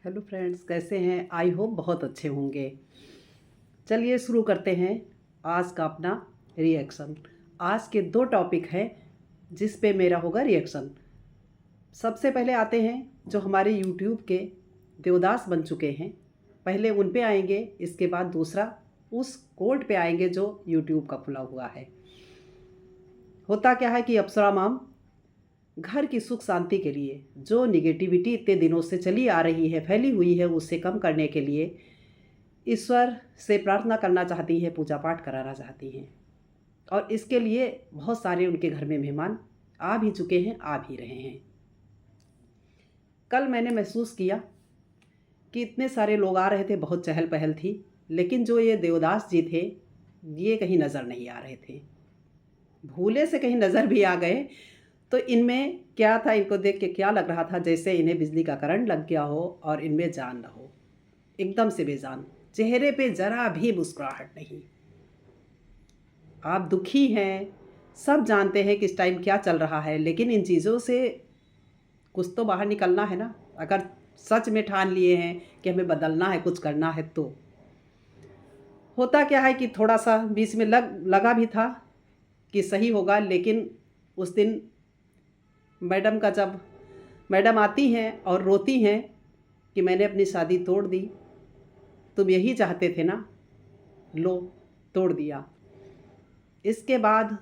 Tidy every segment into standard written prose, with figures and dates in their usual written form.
Hello friends, कैसे हैं? I hope बहुत अच्छे होंगे। चलिए शुरू करते हैं आज का अपना रिएक्शन। आज के दो टॉपिक हैं जिस पे मेरा होगा रिएक्शन। सबसे पहले आते हैं जो हमारे यूट्यूब के देवदास बन चुके हैं, पहले उन पे आएंगे। इसके बाद दूसरा उस कोड पे आएंगे जो यूट्यूब का खुला हुआ है। होता क्या है कि अप्सरा मैम घर की सुख शांति के लिए जो निगेटिविटी इतने दिनों से चली आ रही है, फैली हुई है, उससे कम करने के लिए ईश्वर से प्रार्थना करना चाहती हैं, पूजा पाठ कराना चाहती हैं। और इसके लिए बहुत सारे उनके घर में मेहमान आ भी चुके हैं, आ भी रहे हैं। कल मैंने महसूस किया कि इतने सारे लोग आ रहे थे, बहुत चहल पहल थी, लेकिन जो ये देवदास जी थे ये कहीं नज़र नहीं आ रहे थे। भूले से कहीं नज़र भी आ गए तो इनमें क्या था, इनको देख के क्या लग रहा था जैसे इन्हें बिजली का करंट लग गया हो और इनमें जान न हो, एकदम से बेजान। चेहरे पे जरा भी मुस्कुराहट नहीं। आप दुखी हैं, सब जानते हैं कि इस टाइम क्या चल रहा है, लेकिन इन चीज़ों से कुछ तो बाहर निकलना है ना। अगर सच में ठान लिए हैं कि हमें बदलना है, कुछ करना है, तो होता क्या है कि थोड़ा सा बीच में लगा भी था कि सही होगा, लेकिन उस दिन मैडम का जब मैडम आती हैं और रोती हैं कि मैंने अपनी शादी तोड़ दी, तुम यही चाहते थे ना, लो तोड़ दिया। इसके बाद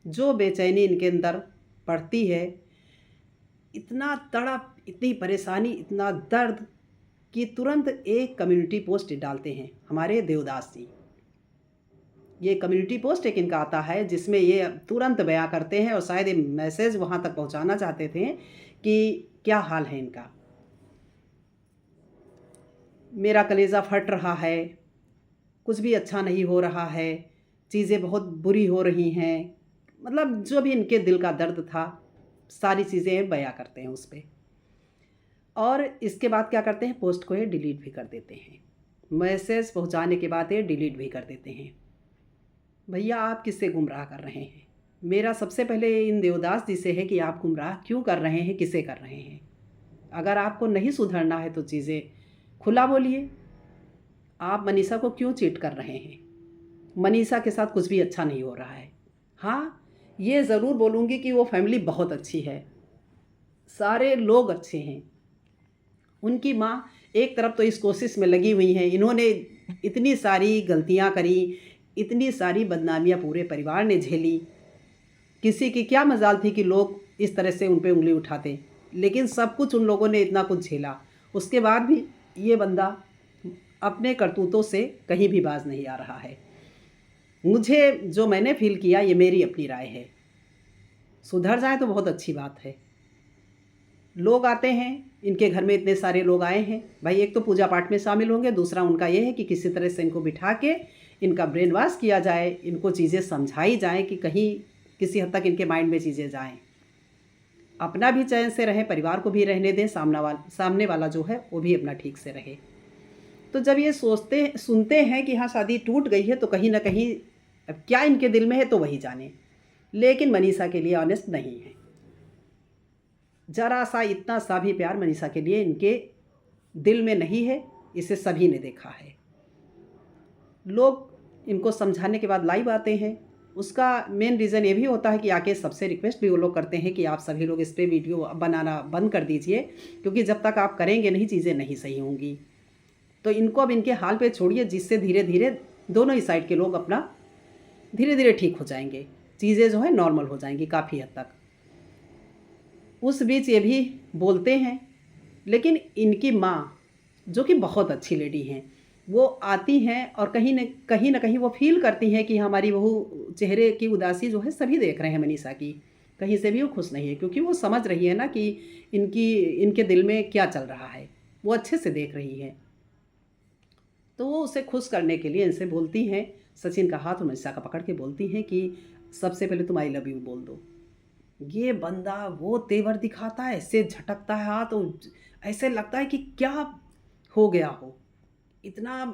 जो बेचैनी इनके अंदर पड़ती है, इतना तड़प, इतनी परेशानी, इतना दर्द कि तुरंत एक कम्युनिटी पोस्ट डालते हैं हमारे देवदास जी। ये कम्युनिटी पोस्ट एक इनका आता है जिसमें ये तुरंत बयां करते हैं और शायद ये मैसेज वहाँ तक पहुँचाना चाहते थे कि क्या हाल है इनका। मेरा कलेजा फट रहा है, कुछ भी अच्छा नहीं हो रहा है, चीज़ें बहुत बुरी हो रही हैं। मतलब जो भी इनके दिल का दर्द था, सारी चीज़ें बयां करते हैं उस पर। और इसके बाद क्या करते हैं, पोस्ट को ये डिलीट भी कर देते हैं। मैसेज पहुंचाने के बाद ये डिलीट भी कर देते हैं। भैया आप किससे गुमराह कर रहे हैं? मेरा सबसे पहले इन देवदास जी से है कि आप गुमराह क्यों कर रहे हैं, किसे कर रहे हैं? अगर आपको नहीं सुधरना है तो चीज़ें खुला बोलिए। आप मनीषा को क्यों चीट कर रहे हैं? मनीषा के साथ कुछ भी अच्छा नहीं हो रहा है। हाँ, ये ज़रूर बोलूँगी कि वो फैमिली बहुत अच्छी है, सारे लोग अच्छे हैं। उनकी माँ एक तरफ तो इस कोशिश में लगी हुई हैं, इन्होंने इतनी सारी गलतियाँ करी, इतनी सारी बदनामियाँ पूरे परिवार ने झेली। किसी की क्या मजाल थी कि लोग इस तरह से उन पे उंगली उठाते, लेकिन सब कुछ उन लोगों ने इतना कुछ झेला, उसके बाद भी ये बंदा अपने करतूतों से कहीं भी बाज नहीं आ रहा है। मुझे जो मैंने फील किया, ये मेरी अपनी राय है, सुधर जाए तो बहुत अच्छी बात है। लोग आते हैं, इनके घर में इतने सारे लोग आए हैं भाई, एक तो पूजा पाठ में शामिल होंगे, दूसरा उनका ये है कि किसी तरह से इनको बिठा के इनका ब्रेन वॉश किया जाए, इनको चीज़ें समझाई जाएँ कि कहीं किसी हद तक इनके माइंड में चीज़ें जाएँ। अपना भी चैन से रहे, परिवार को भी रहने दें, सामने वाला जो है वो भी अपना ठीक से रहे। तो जब ये सोचते सुनते हैं कि हाँ शादी टूट गई है, तो कहीं ना कहीं अब क्या इनके दिल में है तो वही जाने। लेकिन मनीषा के लिए ऑनेस्ट नहीं है, जरा सा इतना सा भी प्यार मनीषा के लिए इनके दिल में नहीं है। इसे सभी ने देखा है। लोग इनको समझाने के बाद लाइव आते हैं। उसका मेन रीज़न ये भी होता है कि आके सबसे रिक्वेस्ट भी वो लोग करते हैं कि आप सभी लोग इस पर वीडियो बनाना बंद कर दीजिए, क्योंकि जब तक आप करेंगे नहीं, चीज़ें नहीं सही होंगी। तो इनको अब इनके हाल पे छोड़िए, जिससे धीरे धीरे दोनों ही साइड के लोग अपना धीरे धीरे ठीक हो जाएंगे, चीज़ें जो है नॉर्मल हो जाएंगी काफ़ी हद तक। उस बीच ये भी बोलते हैं, लेकिन इनकी माँ जो कि बहुत अच्छी लेडी हैं, वो आती हैं और कहीं न कहीं वो फील करती हैं कि हमारी बहू चेहरे की उदासी जो है सभी देख रहे हैं मनीषा की, कहीं से भी वो खुश नहीं है, क्योंकि वो समझ रही है ना कि इनके दिल में क्या चल रहा है, वो अच्छे से देख रही है। तो वो उसे खुश करने के लिए इनसे बोलती हैं, सचिन का हाथ मनीषा का पकड़ के बोलती हैं कि सबसे पहले तुम आई लव यू बोल दो। ये बंदा वो तेवर दिखाता है, ऐसे झटकता है हाथ, तो ऐसे लगता है कि क्या हो गया हो, इतना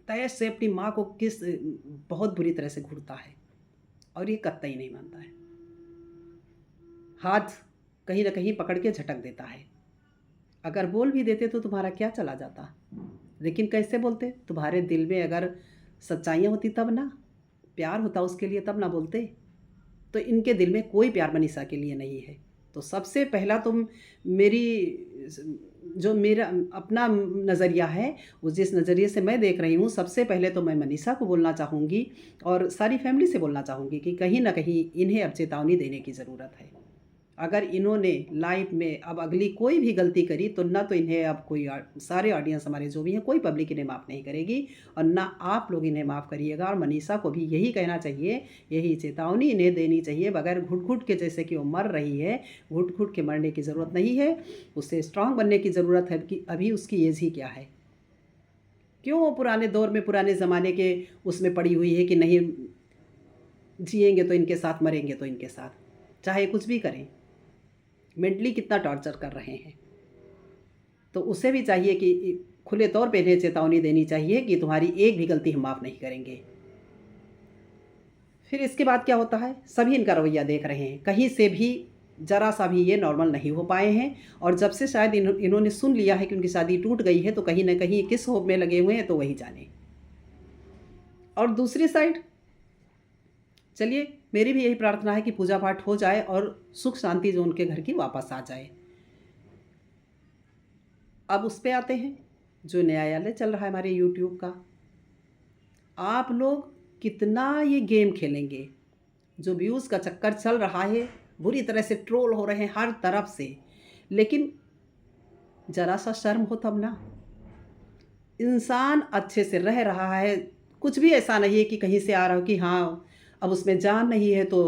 तय से अपनी माँ को किस बहुत बुरी तरह से घूरता है, और ये कतई नहीं मानता है। हाथ कहीं ना कहीं पकड़ के झटक देता है। अगर बोल भी देते तो तुम्हारा क्या चला जाता, लेकिन कैसे बोलते? तुम्हारे दिल में अगर सच्चाइयाँ होती तब ना, प्यार होता उसके लिए तब ना बोलते। तो इनके दिल में कोई प्यार मनीषा के लिए नहीं है। तो सबसे पहला तुम मेरी जो मेरा अपना नज़रिया है, वो जिस नज़रिए से मैं देख रही हूँ, सबसे पहले तो मैं मनीषा को बोलना चाहूँगी और सारी फैमिली से बोलना चाहूँगी कि कहीं ना कहीं इन्हें अब चेतावनी देने की ज़रूरत है। अगर इन्होंने लाइफ में अब अगली कोई भी गलती करी तो ना तो इन्हें अब कोई सारे ऑडियंस हमारे जो भी हैं, कोई पब्लिक इन्हें माफ़ नहीं करेगी और ना आप लोग इन्हें माफ़ करिएगा। और मनीषा को भी यही कहना चाहिए, यही चेतावनी इन्हें देनी चाहिए, बगैर घुट घुट के, जैसे कि वो मर रही है, घुट घुट के मरने की ज़रूरत नहीं है। उसे स्ट्रांग बनने की ज़रूरत है कि अभी उसकी एज ही क्या है। क्यों वो पुराने दौर में, पुराने ज़माने के उसमें पड़ी हुई है कि नहीं, जिएंगे तो इनके साथ, मरेंगे तो इनके साथ, चाहे कुछ भी करें। मेंटली कितना टॉर्चर कर रहे हैं। तो उसे भी चाहिए कि खुले तौर पे इन्हें चेतावनी देनी चाहिए कि तुम्हारी एक भी गलती हम माफ़ नहीं करेंगे। फिर इसके बाद क्या होता है, सभी इनका रवैया देख रहे हैं, कहीं से भी ज़रा सा भी ये नॉर्मल नहीं हो पाए हैं। और जब से शायद इन्होंने सुन लिया है कि उनकी शादी टूट गई है, तो कहीं ना कहीं किस होप में लगे हुए हैं तो वही जाने। और दूसरी साइड, चलिए मेरी भी यही प्रार्थना है कि पूजा पाठ हो जाए और सुख शांति जो उनके घर की वापस आ जाए। अब उस पे आते हैं जो न्यायालय चल रहा है हमारे यूट्यूब का। आप लोग कितना ये गेम खेलेंगे? जो व्यूज़ का चक्कर चल रहा है, बुरी तरह से ट्रोल हो रहे हैं हर तरफ से, लेकिन ज़रा सा शर्म हो तब ना। इंसान अच्छे से रह रहा है, कुछ भी ऐसा नहीं है कि कहीं से आ रहा हो कि हाँ अब उसमें जान नहीं है तो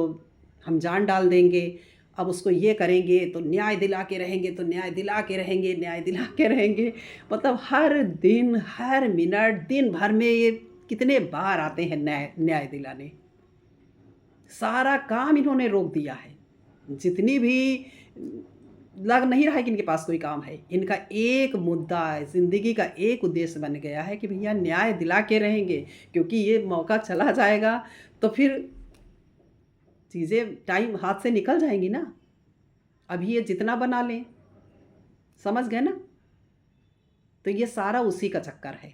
हम जान डाल देंगे, अब उसको ये करेंगे तो न्याय दिला के रहेंगे, तो न्याय दिला के रहेंगे, न्याय दिला के रहेंगे। मतलब हर दिन, हर मिनट, दिन भर में ये कितने बार आते हैं न्याय न्याय दिलाने। सारा काम इन्होंने रोक दिया है। जितनी भी, लग नहीं रहा है कि इनके पास कोई काम है। इनका एक मुद्दा है, ज़िंदगी का एक उद्देश्य बन गया है कि भैया न्याय दिला के रहेंगे, क्योंकि ये मौका चला जाएगा तो फिर चीज़ें टाइम हाथ से निकल जाएंगी ना। अभी ये जितना बना लें, समझ गए ना? तो ये सारा उसी का चक्कर है।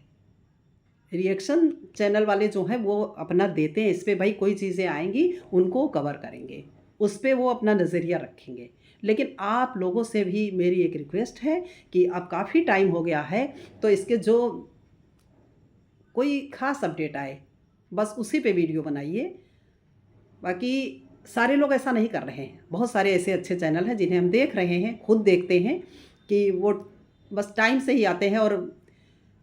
रिएक्शन चैनल वाले जो हैं वो अपना देते हैं, इस पे भाई कोई चीज़ें आएंगी उनको कवर करेंगे, उस पे वो अपना नज़रिया रखेंगे। लेकिन आप लोगों से भी मेरी एक रिक्वेस्ट है कि अब काफ़ी टाइम हो गया है, तो इसके जो कोई ख़ास अपडेट आए बस उसी पे वीडियो बनाइए। बाकी सारे लोग ऐसा नहीं कर रहे हैं। बहुत सारे ऐसे अच्छे चैनल हैं जिन्हें हम देख रहे हैं, खुद देखते हैं कि वो बस टाइम से ही आते हैं और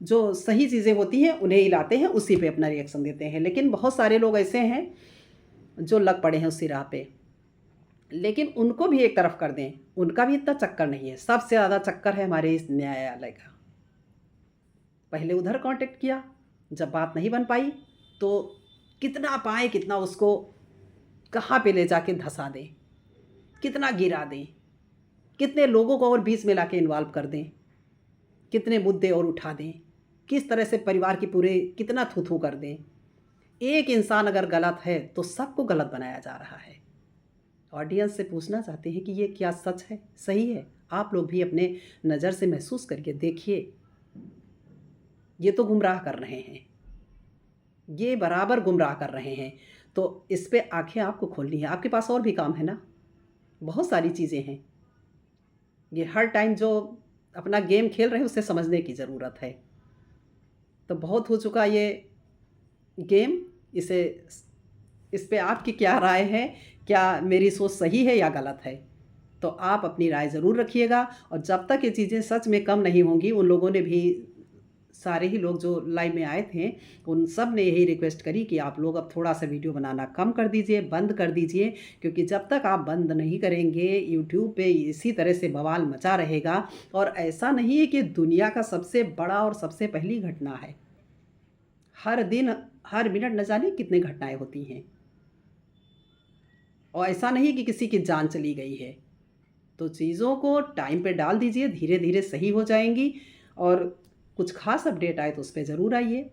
जो सही चीज़ें होती हैं उन्हें ही लाते हैं, उसी पे अपना रिएक्शन देते हैं। लेकिन बहुत सारे लोग ऐसे हैं जो लग पड़े हैं उसी राह पे। लेकिन उनको भी एक तरफ कर दें, उनका भी इतना चक्कर नहीं है। सबसे ज़्यादा चक्कर है हमारे इस न्यायालय का। पहले उधर कांटेक्ट किया, जब बात नहीं बन पाई तो कितना पाए कितना उसको कहाँ पे ले जाके धंसा दें, कितना गिरा दें, कितने लोगों को और बीच में लाके इन्वॉल्व कर दें, कितने मुद्दे और उठा दें, किस तरह से परिवार की पूरे कितना थू-थू कर दें। एक इंसान अगर गलत है तो सबको गलत बनाया जा रहा है। ऑडियंस से पूछना चाहते हैं कि ये क्या सच है, सही है? आप लोग भी अपने नज़र से महसूस करके देखिए। ये तो गुमराह कर रहे हैं, ये बराबर गुमराह कर रहे हैं। तो इस पे आंखें आपको खोलनी है। आपके पास और भी काम है ना, बहुत सारी चीज़ें हैं। ये हर टाइम जो अपना गेम खेल रहे हैं उसे समझने की ज़रूरत है। तो बहुत हो चुका ये गेम। इसे, इस पे आपकी क्या राय है? क्या मेरी सोच सही है या गलत है? तो आप अपनी राय ज़रूर रखिएगा। और जब तक ये चीज़ें सच में कम नहीं होंगी, उन लोगों ने भी, सारे ही लोग जो लाइव में आए थे, उन सब ने यही रिक्वेस्ट करी कि आप लोग अब थोड़ा सा वीडियो बनाना कम कर दीजिए, बंद कर दीजिए। क्योंकि जब तक आप बंद नहीं करेंगे, यूट्यूब पे इसी तरह से बवाल मचा रहेगा। और ऐसा नहीं है कि दुनिया का सबसे बड़ा और सबसे पहली घटना है। हर दिन, हर मिनट न जाने कितने घटनाएं होती हैं। और ऐसा नहीं कि किसी की जान चली गई है। तो चीज़ों को टाइम पे डाल दीजिए, धीरे धीरे सही हो जाएंगी। और कुछ खास अपडेट आए तो उस पर ज़रूर आइए।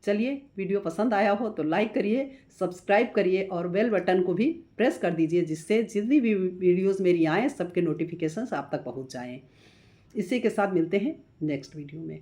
चलिए, वीडियो पसंद आया हो तो लाइक करिए, सब्सक्राइब करिए और बेल बटन को भी प्रेस कर दीजिए, जिससे जितनी भी वीडियोस मेरी आएँ सबके नोटिफिकेशंस आप तक पहुंच जाएं। इसी के साथ मिलते हैं नेक्स्ट वीडियो में।